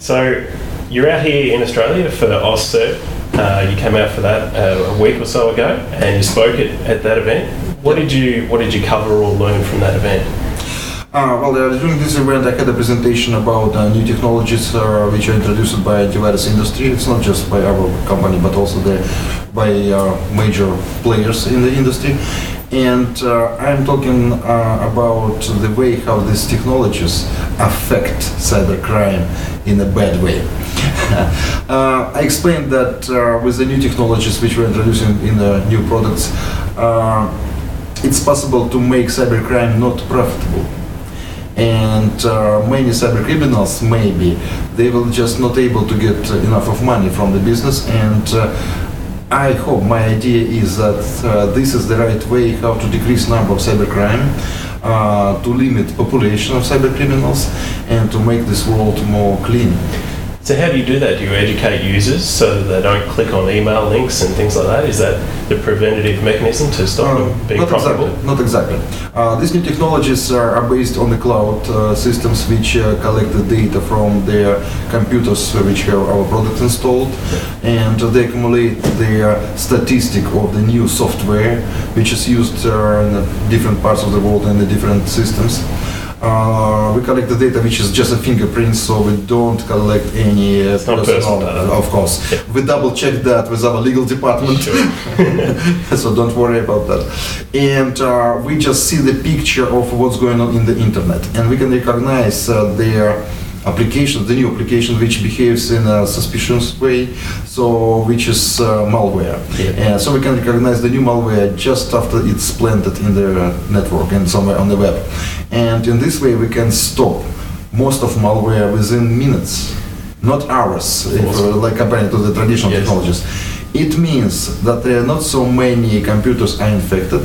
So you're out here in Australia for AusCERT. You came out for that a week or so ago, and you spoke at that event. What did you cover or learn from that event? During this event, I had a presentation about new technologies which are introduced by the antivirus industry. It's not just by our company, but also by major players in the industry. And I'm talking about the way how these technologies affect cybercrime in a bad way. I explained that with the new technologies which we're introducing in the new products, it's possible to make cybercrime not profitable. And many cyber criminals, maybe, they will just not able to get enough of money from the business. And I hope, my idea is that this is the right way how to decrease number of cybercrime, to limit population of cyber criminals, and to make this world more clean. So how do you do that? Do you educate users so that they don't click on email links and things like that? Is that the preventative mechanism to stop them being profitable? Not exactly. These new technologies are based on the cloud systems which collect the data from their computers which have our product installed, and they accumulate the statistic of the new software which is used in different parts of the world and the different systems. We collect the data which is just a fingerprint, so we don't collect any personal data. Of course. Yeah. We double check that with our legal department, sure. So don't worry about that. And we just see the picture of what's going on in the internet, and we can recognize their application, the new application which behaves in a suspicious way, so which is malware. Yeah. So we can recognize the new malware just after it's planted in the network and somewhere on the web. And in this way we can stop most of malware within minutes, not hours, like compared to the traditional technologies. It means that there are not so many computers are infected.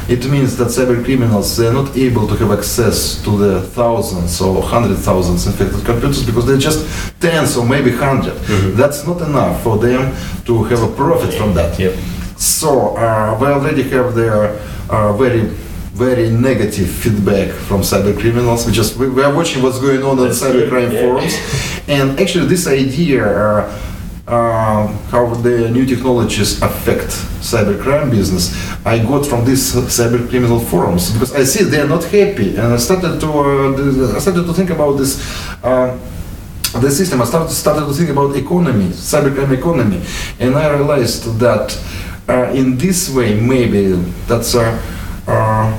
It means that cyber criminals, they are not able to have access to the thousands or 100,000 infected computers because they're just tens or maybe 100. Mm-hmm. That's not enough for them to have a profit from that. Yep. So we already have their very negative feedback from cyber criminals. We are watching what's going on cybercrime forums. And actually this idea how the new technologies affect cybercrime business, I got from these cyber criminal forums, because I see they are not happy, and I started to think about this the system. I started to think about economy, cybercrime economy, and I realized that in this way maybe that's a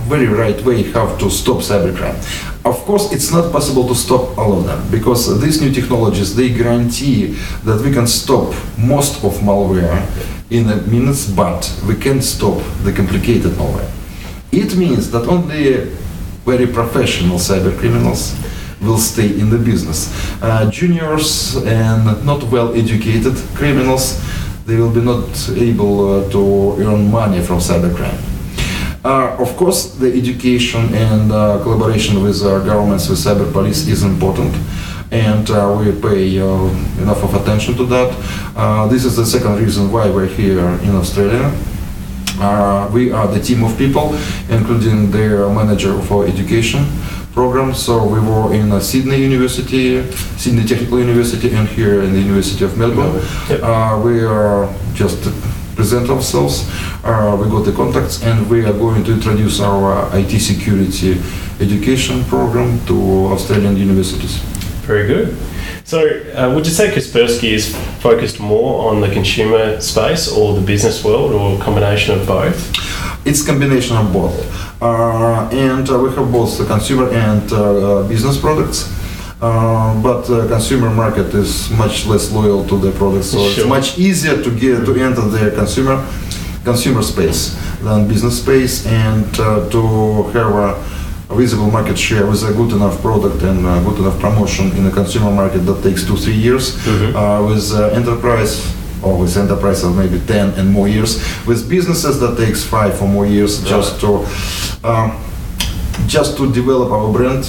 very right way how to stop cybercrime. Of course, it's not possible to stop all of them, because these new technologies, they guarantee that we can stop most of malware in minutes, but we can't stop the complicated malware. It means that only very professional cyber criminals will stay in the business. Juniors and not well-educated criminals, they will be not able to earn money from cybercrime. Of course, the education and collaboration with governments, with cyber police is important, and we pay enough of attention to that. This is the second reason why we're here in Australia. We are the team of people, including their manager for education program. So we were in Sydney Technical University, and here in the University of Melbourne. Yep. We are just present ourselves, we got the contacts, and we are going to introduce our IT security education program to Australian universities. Very good. So would you say Kaspersky is focused more on the consumer space or the business world, or a combination of both? It's a combination of both. And we have both the consumer and business products. But the consumer market is much less loyal to the products, so sure. It's much easier to enter the consumer space than business space, and to have a visible market share with a good enough product and good enough promotion in the consumer market that takes 2-3 years. Mm-hmm. With enterprise of maybe 10 and more years. With businesses that takes 5 or more years, just to develop our brand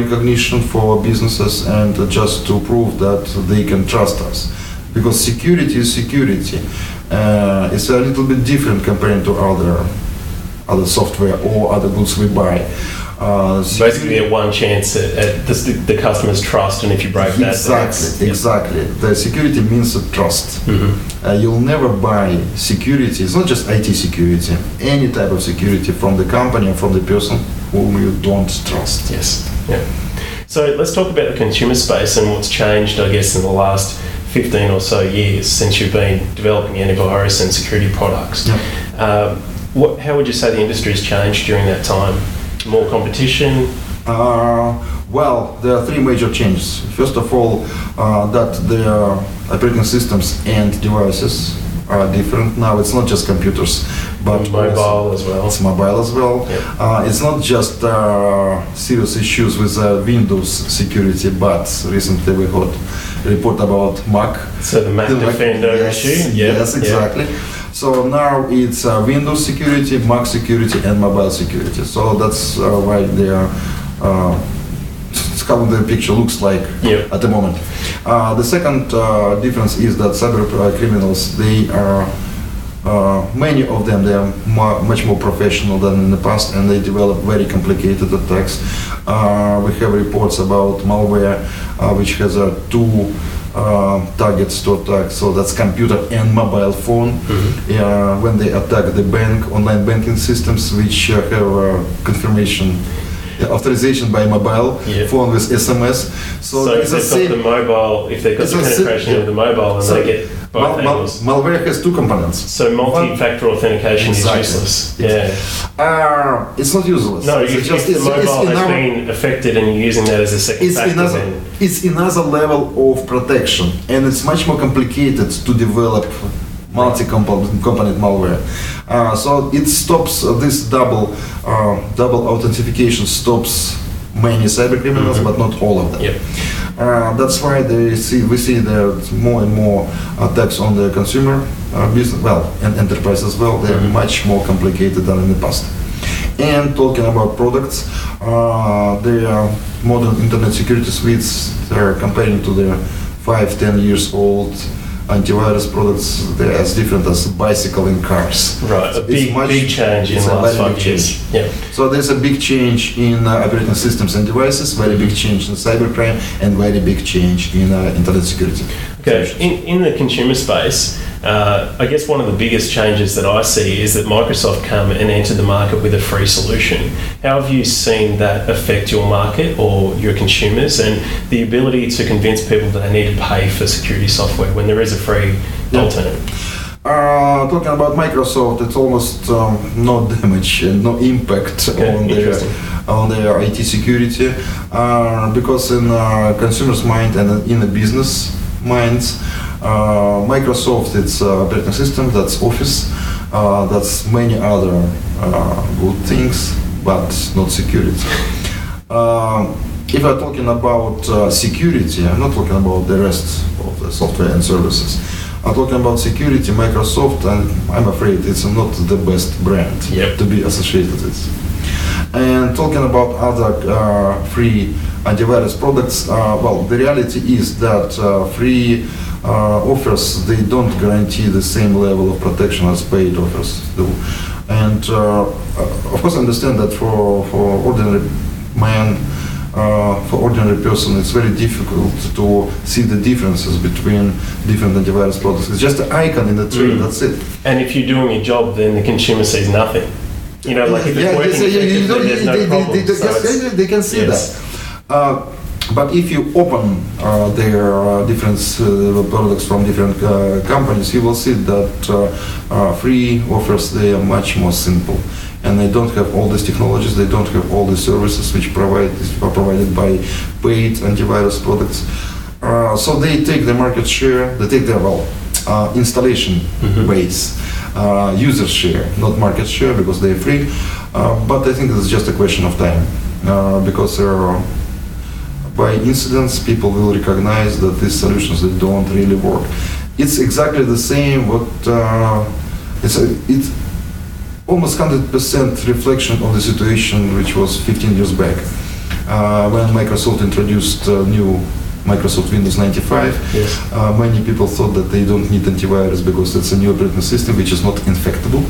recognition for businesses, and just to prove that they can trust us, because security is security. It's a little bit different compared to other software or other goods we buy. Basically, at one chance at the customer's trust, and if you break that, exactly. The security means trust. You'll never buy security. It's not just IT security. Any type of security from the company and from the person whom you don't trust. Yes. Yeah. So let's talk about the consumer space and what's changed, I guess, in the last 15 or so years since you've been developing antivirus and security products. Yep. How would you say the industry has changed during that time? More competition? Well, there are three major changes. First of all, that the operating systems and devices are different. Now it's not just computers, but mobile as well. It's mobile as well. Yep. It's not just serious issues with Windows security, but recently we heard a report about Mac. So the Mac Defender issue? Yes, exactly. Yep. So now it's Windows security, Mac security, and mobile security. So that's why they are. It's how the picture looks like at the moment. The second difference is that cyber criminals, they are many of them, they are much more professional than in the past, and they develop very complicated attacks. We have reports about malware, which has two targets to attack, so that's computer and mobile phone. When they attack the bank, online banking systems, which have confirmation, authorization by mobile phone with SMS. So if they've got the mobile, if they've got the penetration of the mobile, and they get both angles. Malware has two components. So multi-factor authentication is useless. It's not useless. No, if the mobile has been affected and you're using that as a second factor, it's another level of protection, and it's much more complicated to develop multi-component malware. So it stops this double authentication stops many cyber criminals, but not all of them. Yep. That's why we see there's more and more attacks on the consumer business, and enterprise as well. They're much more complicated than in the past. And talking about products, the modern internet security suites, they're comparing to the 5-10 years old antivirus products. They're as different as bicycle in cars. Right, a big change in the last 5 years. Yeah. So there's a big change in operating systems and devices, very big change in cybercrime, and very big change in internet security. Okay, in the consumer space, I guess one of the biggest changes that I see is that Microsoft come and enter the market with a free solution. How have you seen that affect your market or your consumers, and the ability to convince people that they need to pay for security software when there is a free alternative? Talking about Microsoft, it's almost no damage and no impact on their IT security, because in consumers' mind and in the business minds, Microsoft, it's operating system, that's Office, that's many other good things, but not security. If I'm talking about security, I'm not talking about the rest of the software and services. I'm talking about security. Microsoft, and I'm afraid it's not the best brand to be associated with. And talking about other free antivirus products, the reality is that free offers, they don't guarantee the same level of protection as paid offers do. And of course I understand that for ordinary man, for ordinary person, it's very difficult to see the differences between different antivirus products. It's just an icon in the tree, that's it. And if you're doing your job, then the consumer sees nothing. You know, like if it's working effectively, there's no problem. They can see that. But if you open their different products from different companies, you will see that free offers, they are much more simple. And they don't have all these technologies, they don't have all the services which are provided by paid antivirus products. So they take the market share, they take their installation base, user share, not market share, because they're free. But I think it's just a question of time, because by incidents people will recognize that these solutions, they don't really work. It's exactly the same. It's almost 100% reflection of the situation which was 15 years back, when Microsoft introduced new Microsoft Windows 95. Yes. Many people thought that they don't need antivirus because it's a new operating system which is not infectable.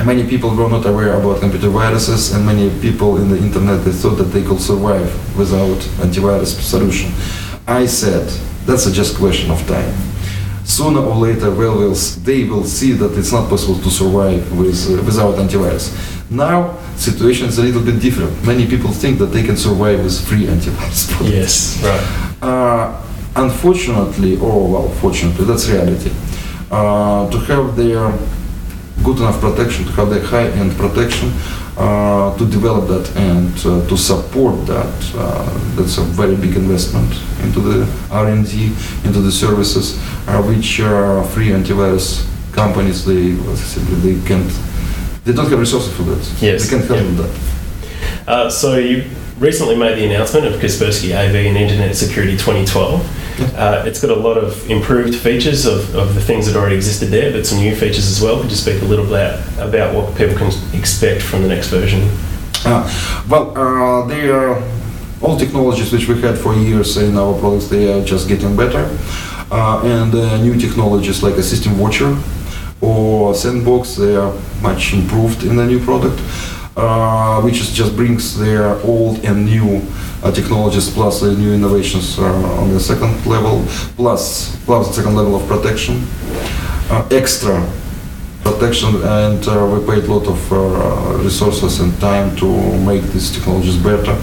many people were not aware about computer viruses, and many people in the internet, they thought that they could survive without antivirus solution. I said, that's just question of time. Sooner or later, they will see that it's not possible to survive without antivirus. Now, situation is a little bit different. Many people think that they can survive with free antivirus products. Yes, right. Unfortunately, fortunately, that's reality. To have their good enough protection, to have their high-end protection, to develop that and to support that, that's a very big investment into the R&D, into the services, which free antivirus companies, they don't have resources for that. Yes. They can't handle that. So you recently made the announcement of Kaspersky AV and Internet Security 2012. It's got a lot of improved features of the things that already existed there, but some new features as well. Could you speak a little bit about what people can expect from the next version? They are all technologies which we had for years in our products. They are just getting better, and new technologies like a system watcher or sandbox, they are much improved in the new product, which just brings their old and new technologies plus the new innovations on the second level, plus the second level of protection, extra protection, and we paid a lot of resources and time to make these technologies better,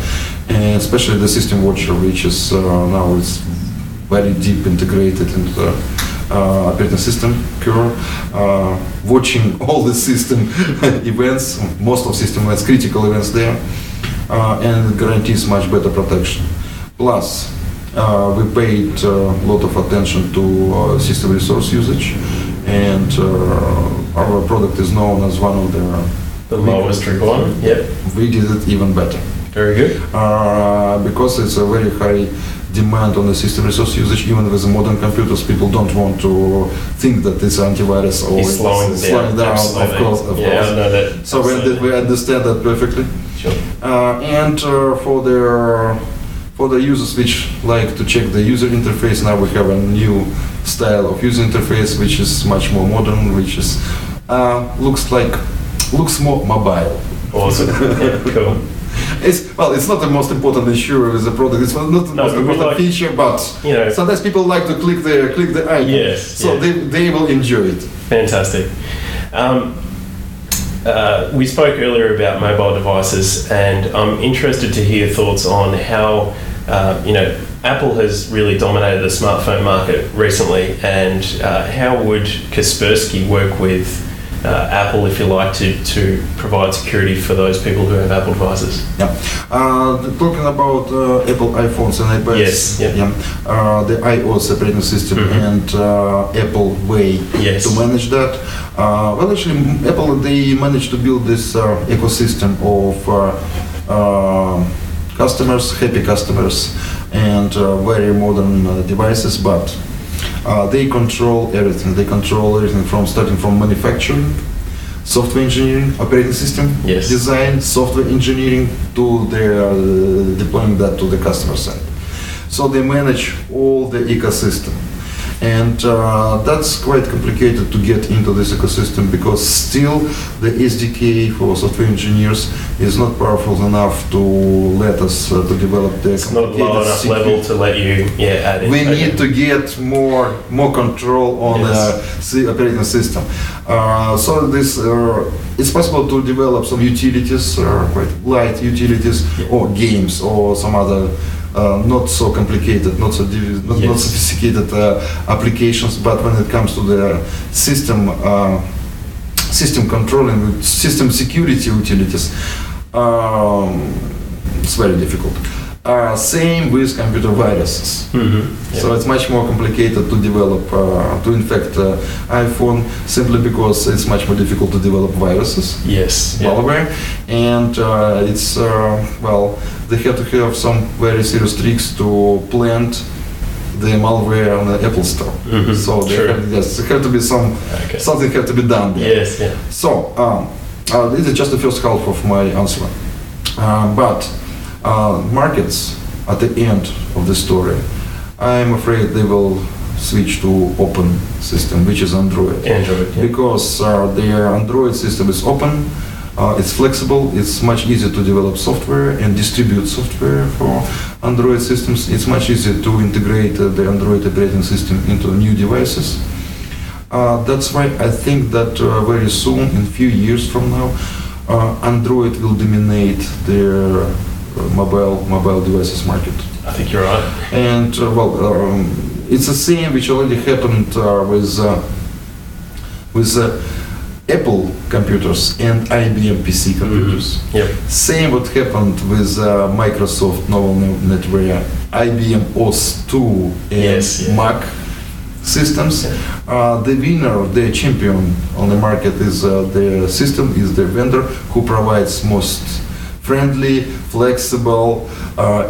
and especially the system watcher, which is now it's very deep integrated into the operating system core, watching all the system events, most of system events, critical events there, and it guarantees much better protection. Plus, we paid a lot of attention to system resource usage, and our product is known as one of the lowest requirement. Yep. We did it even better. Very good. Because it's a very high demand on the system resource usage, even with the modern computers, people don't want to think that this antivirus or is slowing down. Of course. Yeah, I know that. So we understand that perfectly. Sure. And for the users which like to check the user interface, now we have a new style of user interface which is much more modern, which is looks more mobile. Awesome. Yeah, cool. It's not the most important issue with the product. It's not the most important feature, but sometimes people like to click the icon. Yes. So they will enjoy it. Fantastic. We spoke earlier about mobile devices, and I'm interested to hear thoughts on how Apple has really dominated the smartphone market recently, and how would Kaspersky work with Apple, if you like, to provide security for those people who have Apple devices? Yeah. Talking about Apple iPhones and iPads, yes. The iOS operating system and Apple way to manage that. Actually, Apple, they managed to build this ecosystem of customers, happy customers, and very modern devices, but they control everything. They control everything starting from manufacturing, software engineering, operating system design, software engineering, to their deploying that to the customer side. So they manage all the ecosystem. And that's quite complicated to get into this ecosystem, because still the SDK for software engineers is not powerful enough to let us to develop the It's not low enough level to let you add in. We need to get more control on the operating system. So this it's possible to develop some utilities, quite light utilities, or games, or some other not so complicated, not sophisticated applications, but when it comes to the system controlling, system security utilities, it's very difficult. Same with computer viruses. So it's much more complicated to develop, to infect iPhone, simply because it's much more difficult to develop viruses, malware, and it's they have to have some very serious tricks to plant the malware on the Apple Store. So there have to be something have to be done there. So this is just the first half of my answer, but markets at the end of the story, I'm afraid they will switch to open system, which is Android. Android, yeah. Because their Android system is open, it's flexible, it's much easier to develop software and distribute software for Android systems. It's much easier to integrate the Android operating system into new devices. That's why I think that very soon, in a few years from now, Android will dominate their mobile devices market. I think you're right. And it's the same which already happened with Apple computers and IBM PC computers. Mm-hmm. Yep. Same what happened with Microsoft novel NetWare, IBM OS/2 and Mac systems. Yeah. The winner, the champion on the market is the system, is the vendor who provides most friendly, flexible,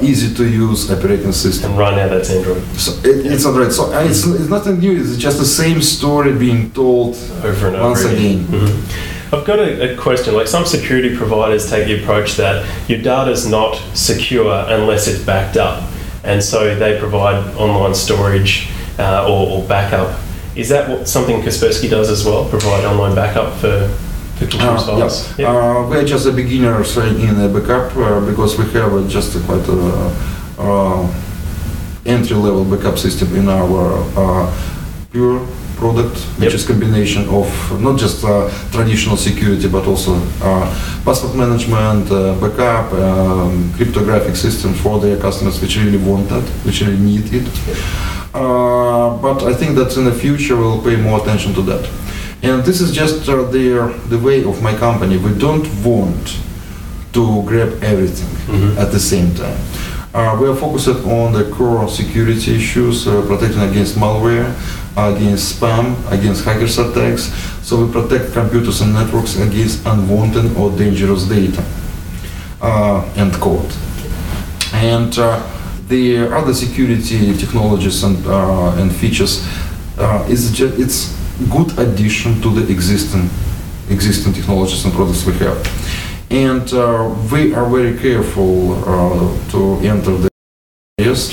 easy to use operating system. And right now that's Android. So it's Android. So it's nothing new. It's just the same story being told over and over once again. Mm-hmm. I've got a question. Like, some security providers take the approach that your data's not secure unless it's backed up, and so they provide online storage or backup. Is that something Kaspersky does as well? Provide online backup for continuous files? Yeah. Yep. We're just a beginners in a backup because we have just quite a entry-level backup system in our pure product, which is combination of not just traditional security but also password management, backup, cryptographic system for their customers which really want that, which really need it. But I think that in the future we'll pay more attention to that. And this is just the way of my company. We don't want to grab everything at the same time. We are focused on the core security issues, protecting against malware, against spam, against hackers attacks. So we protect computers and networks against unwanted or dangerous data and code. And the other security technologies and features it's good addition to the existing technologies and products we have. And we are very careful to enter the areas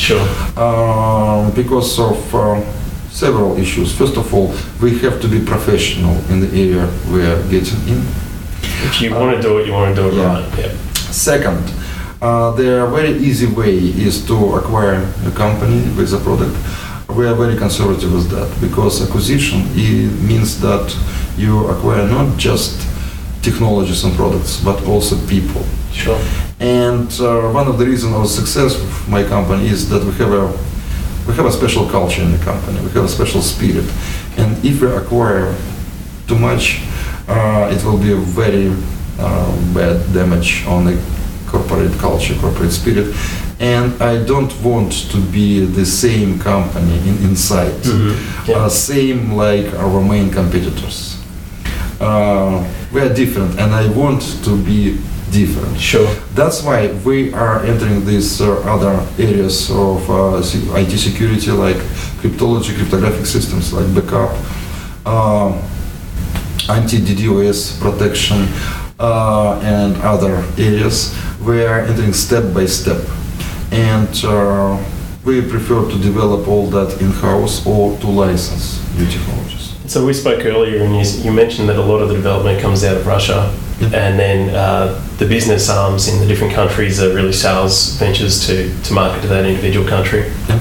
because of several issues. First of all, we have to be professional in the area we are getting in. If you want to do it, you want to do it right. Yep. Second, the very easy way is to acquire a company with a product. We are very conservative with that because acquisition means that you acquire not just technologies and products but also people. Sure. And one of the reasons of success of my company is that we have a special culture in the company. We have a special spirit, and if we acquire too much, it will be a very bad damage on the corporate culture, corporate spirit. And I don't want to be the same company inside, same like our main competitors. We are different, and I want to be different. Sure. That's why we are entering these other areas of IT security, like cryptology, cryptographic systems, like backup, anti-DDoS protection, and other areas. We are entering step by step. And we prefer to develop all that in-house or to license new technologies. So we spoke earlier, and you mentioned that a lot of the development comes out of Russia, and then the business arms in the different countries are really sales ventures to market to that individual country. Yeah.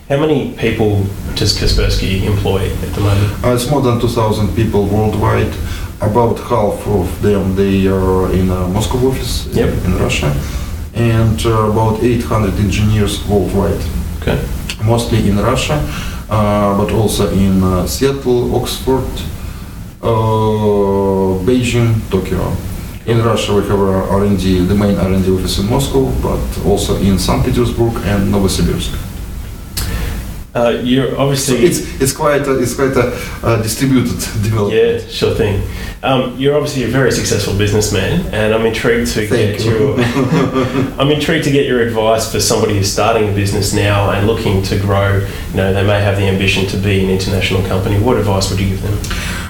How many people does Kaspersky employ at the moment? It's more than 2,000 people worldwide. About half of them, they are in a Moscow office in Russia. And about 800 engineers worldwide. Okay. Mostly in Russia, but also in Seattle, Oxford, Beijing, Tokyo. In Russia, we have our R&D, the main R&D office in Moscow, but also in St. Petersburg and Novosibirsk. You're obviously it's quite a distributed development. Yeah, sure thing. You're obviously a very successful businessman, and I'm intrigued to get your advice for somebody who's starting a business now and looking to grow. You know, they may have the ambition to be an international company. What advice would you give them?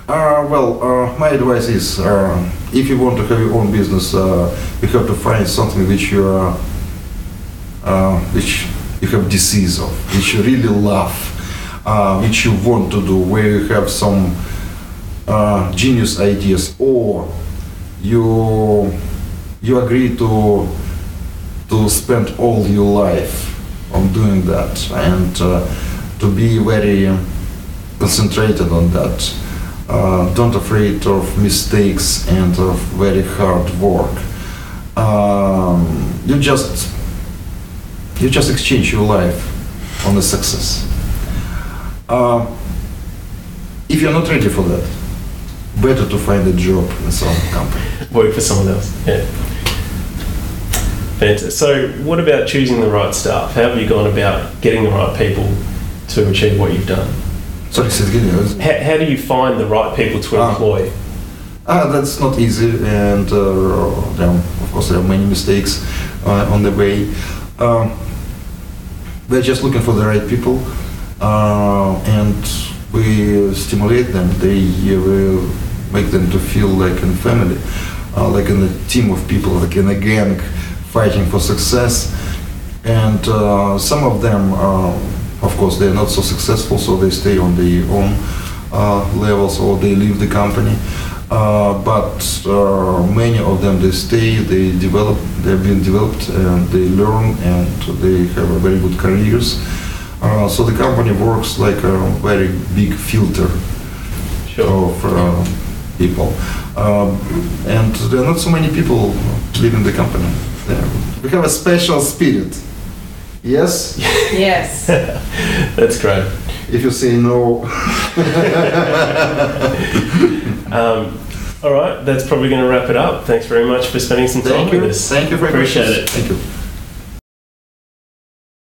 My advice is, if you want to have your own business, you have to find something which you have disease of, which you really love. which you want to do, where you have some genius ideas, or you agree to spend all your life on doing that, and to be very concentrated on that. Don't afraid of mistakes and of very hard work. You just exchange your life on the success. If you're not ready for that, better to find a job in some company. Work for someone else. Yeah. Fantastic. So, what about choosing the right staff? How have you gone about getting the right people to achieve what you've done? Sorry, say it again. How do you find the right people to employ? That's not easy, and of course there are many mistakes on the way. We're just looking for the right people, and we stimulate them. They will make them to feel like in family, like in a team of people, like in a gang fighting for success. And some of them, of course, they're not so successful, so they stay on their own levels, or they leave the company. But many of them, they stay, they develop, they've been developed, and they learn, and they have a very good careers. So the company works like a very big filter of people. And there are not so many people leaving the company. We have a special spirit. Yes? Yes. That's great. If you say no. All right, that's probably going to wrap it up. Thanks very much for spending some time with us. Thank you very much. Appreciate it. Thank you.